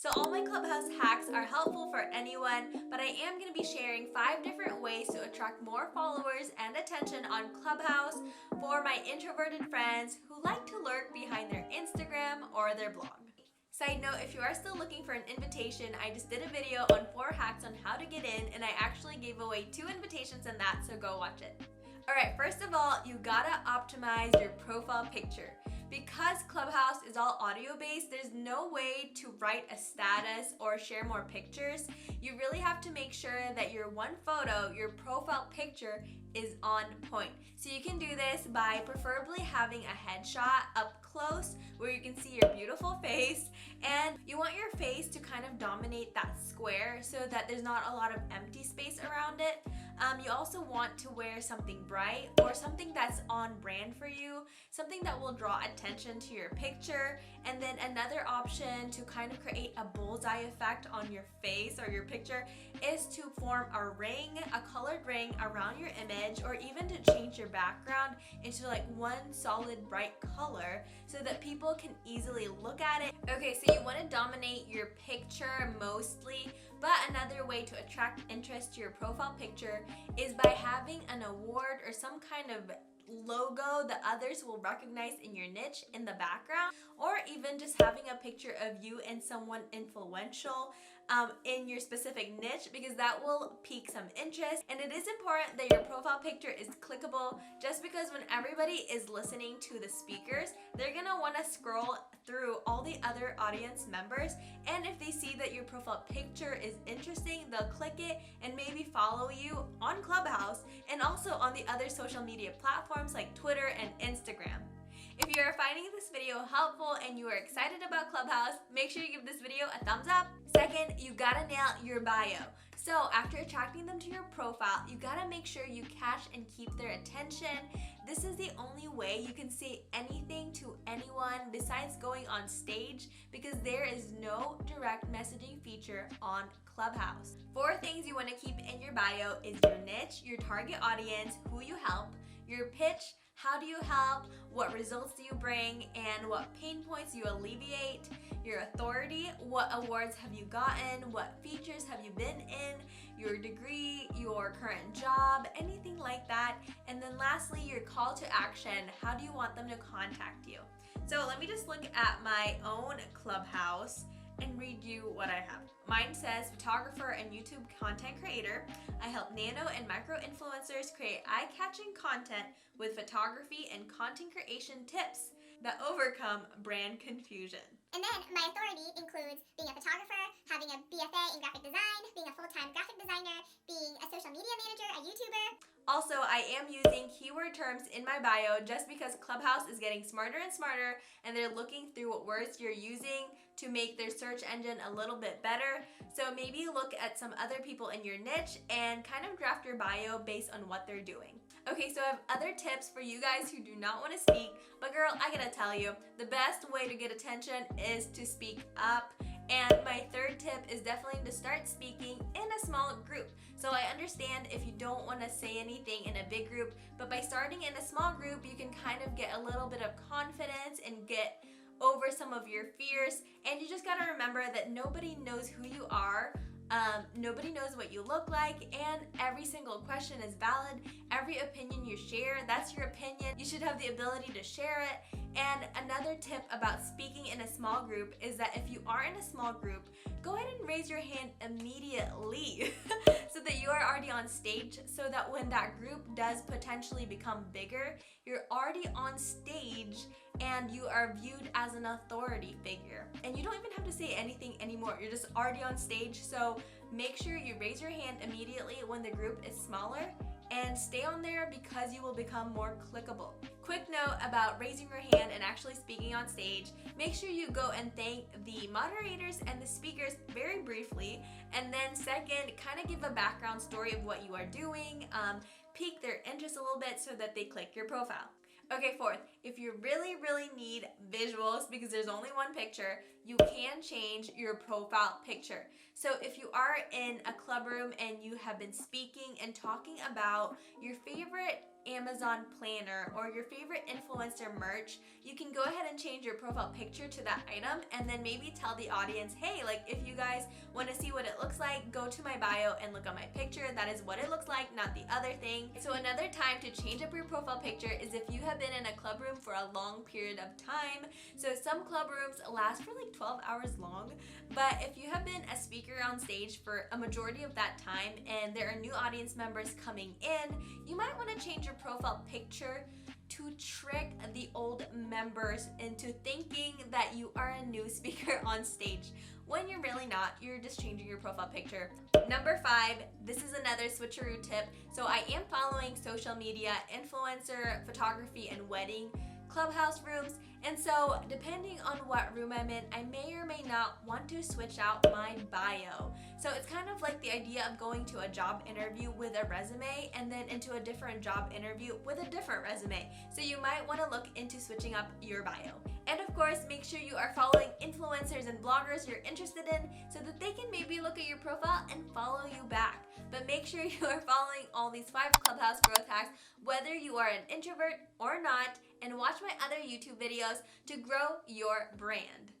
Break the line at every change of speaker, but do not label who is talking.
So all my Clubhouse hacks are helpful for anyone, but I am going to be sharing 5 different ways to attract more followers and attention on Clubhouse for my introverted friends who like to lurk behind their Instagram or their blog. Side note, if you are still looking for an invitation, I just did a video on 4 hacks on how to get in, and I actually gave away 2 invitations in that, so go watch it. Alright, first of all, you gotta optimize your profile picture. Because Clubhouse is all audio based, there's no way to write a status or share more pictures. You really have to make sure that your one photo, your profile picture, is on point. So you can do this by preferably having a headshot up close where you can see your beautiful face, and you want your face to kind of dominate that square so that there's not a lot of empty space around it. You also want to wear something bright or something that's on brand for you, something that will draw attention to your picture. And then another option to kind of create a bullseye effect on your face or your picture is to form a ring, a colored ring around your image, or even to change your background into like one solid bright color so that people can easily look at it. Okay, so you want to dominate your picture mostly, but another way to attract interest to your profile picture is by having an award or some kind of logo that others will recognize in your niche in the background, or even just having a picture of you and someone influential in your specific niche, because that will pique some interest. And it is important that your profile picture is clickable, just because when everybody is listening to the speakers, they're gonna want to scroll through all the other audience members, and if they see that your profile picture is interesting, they'll click it and maybe follow you on Clubhouse and also on the other social media platforms like Twitter and Instagram. If you are finding this video helpful and you are excited about Clubhouse, make sure you give this video a thumbs up. Second, you gotta nail your bio. So after attracting them to your profile, you gotta make sure you catch and keep their attention. This is the only way you can say anything to anyone besides going on stage, because there is no direct messaging feature on Clubhouse. 4 things you want to keep in your bio is your niche, your target audience, who you help, your pitch, how do you help, what results do you bring, and what pain points you alleviate, your authority, what awards have you gotten, what features have you been in, your degree, your current job, anything like that. And then lastly, your call to action, how do you want them to contact you? So let me just look at my own Clubhouse and read you what I have. Mine says photographer and YouTube content creator. I help nano and micro influencers create eye-catching content with photography and content creation tips that overcome brand confusion.
And then my authority includes being a photographer, having a BFA in graphic design, being a full-time graphic designer, being a social media manager, a YouTuber.
Also, I am using keyword terms in my bio just because Clubhouse is getting smarter and smarter, and they're looking through what words you're using to make their search engine a little bit better. So maybe look at some other people in your niche and kind of draft your bio based on what they're doing. Okay, so I have other tips for you guys who do not want to speak, but girl, I gotta tell you, the best way to get attention is to speak up. And my 3rd tip is definitely to start speaking in a small group. So I understand if you don't want to say anything in a big group, but by starting in a small group, you can kind of get a little bit of confidence and get over some of your fears. And you just gotta remember that nobody knows who you are. Nobody knows what you look like, and every single question is valid. Every opinion you share, that's your opinion. You should have the ability to share it. And another tip about speaking in a small group is that if you are in a small group, go ahead and raise your hand immediately so that you are already on stage, so that when that group does potentially become bigger, you're already on stage and you are viewed as an authority figure. And you don't even have to say anything anymore. You're just already on stage. So make sure you raise your hand immediately when the group is smaller, and stay on there because you will become more clickable. Quick note about raising your hand and actually speaking on stage. Make sure you go and thank the moderators and the speakers very briefly, and then second, kind of give a background story of what you are doing, pique their interest a little bit so that they click your profile. Okay, 4th, if you really need visuals because there's only one picture, you can change your profile picture. So if you are in a club room and you have been speaking and talking about your favorite Amazon planner or your favorite influencer merch, you can go ahead and change your profile picture to that item and then maybe tell the audience, hey, like if you guys want to see what it looks like, go to my bio and look at my picture. That is what it looks like, not the other thing. So another time to change up your profile picture is if you have been in a club room for a long period of time. So some club rooms last for like 12 hours long, but if you have been a speaker on stage for a majority of that time and there are new audience members coming in, you might want to change your profile picture to trick the old members into thinking that you are a new speaker on stage when you're really not. You're just changing your profile picture. Number 5, this is another switcheroo tip. So I am following social media, influencer, photography, and wedding Clubhouse rooms, and so depending on what room I'm in, I may or may not want to switch out my bio. So it's kind of like the idea of going to a job interview with a resume and then into a different job interview with a different resume. So you might want to look into switching up your bio. And of course, make sure you are following influencers and bloggers you're interested in so that they can maybe look at your profile and follow you back. But make sure you are following all these 5 Clubhouse growth hacks, whether you are an introvert or not, and watch my other YouTube videos to grow your brand.